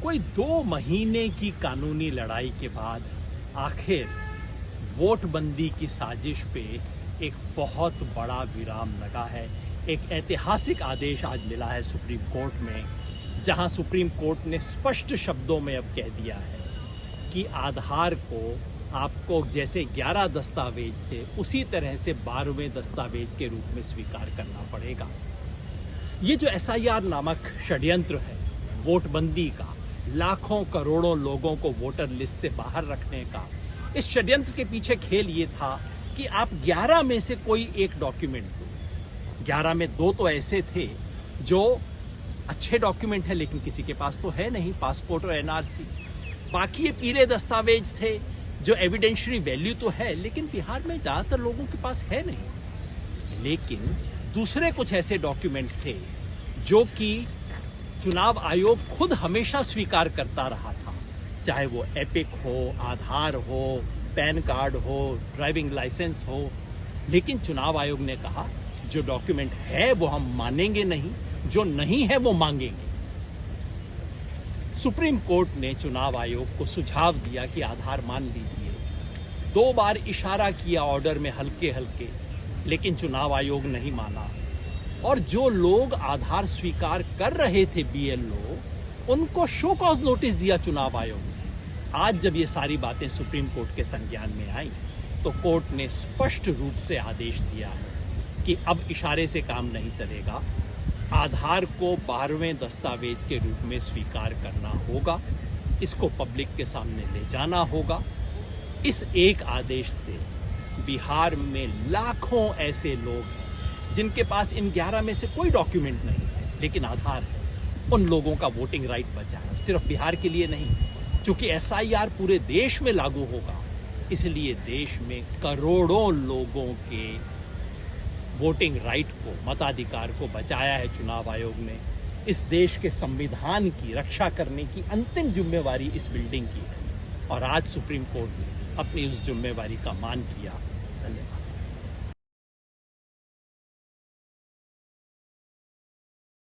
कोई 2 महीने की कानूनी लड़ाई के बाद आखिर वोटबंदी की साजिश पे एक बहुत बड़ा विराम लगा है। एक ऐतिहासिक आदेश आज मिला है सुप्रीम कोर्ट में, जहां सुप्रीम कोर्ट ने स्पष्ट शब्दों में अब कह दिया है कि आधार को आपको जैसे 11 दस्तावेज थे उसी तरह से 12वें दस्तावेज के रूप में स्वीकार करना पड़ेगा। ये जो SIR नामक षड्यंत्र है वोटबंदी का, लाखों करोड़ों लोगों को वोटर लिस्ट से बाहर रखने का, इस षड्यंत्र के पीछे खेल ये था कि आप 11 में से कोई एक डॉक्यूमेंट दो। 11 में 2 तो ऐसे थे जो अच्छे डॉक्यूमेंट हैं लेकिन किसी के पास तो है नहीं, पासपोर्ट और NRC। बाकी ये पीले दस्तावेज थे जो एविडेंशियरी वैल्यू तो है लेकिन बिहार में ज्यादातर लोगों के पास है नहीं। लेकिन दूसरे कुछ ऐसे डॉक्यूमेंट थे जो कि चुनाव आयोग खुद हमेशा स्वीकार करता रहा था, चाहे वो एपिक हो, आधार हो, पैन कार्ड हो, ड्राइविंग लाइसेंस हो। लेकिन चुनाव आयोग ने कहा जो डॉक्यूमेंट है वो हम मानेंगे नहीं, जो नहीं है वो मांगेंगे। सुप्रीम कोर्ट ने चुनाव आयोग को सुझाव दिया कि आधार मान लीजिए। 2 बार इशारा किया ऑर्डर में हल्के हल्के, लेकिन चुनाव आयोग नहीं माना। और जो लोग आधार स्वीकार कर रहे थे BLO, उनको शो कॉज नोटिस दिया चुनाव आयोग ने। आज जब ये सारी बातें सुप्रीम कोर्ट के संज्ञान में आई तो कोर्ट ने स्पष्ट रूप से आदेश दिया है कि अब इशारे से काम नहीं चलेगा, आधार को 12वें दस्तावेज के रूप में स्वीकार करना होगा, इसको पब्लिक के सामने ले जाना होगा। इस एक आदेश से बिहार में लाखों ऐसे लोग हैं जिनके पास इन 11 में से कोई डॉक्यूमेंट नहीं है लेकिन आधार है, उन लोगों का वोटिंग राइट बचा है। सिर्फ बिहार के लिए नहीं, क्योंकि SIR पूरे देश में लागू होगा, इसलिए देश में करोड़ों लोगों के वोटिंग राइट को, मताधिकार को बचाया है चुनाव आयोग ने। इस देश के संविधान की रक्षा करने की अंतिम जिम्मेवारी इस बिल्डिंग की है और आज सुप्रीम कोर्ट ने अपनी उस जिम्मेवारी का मान किया। धन्यवाद।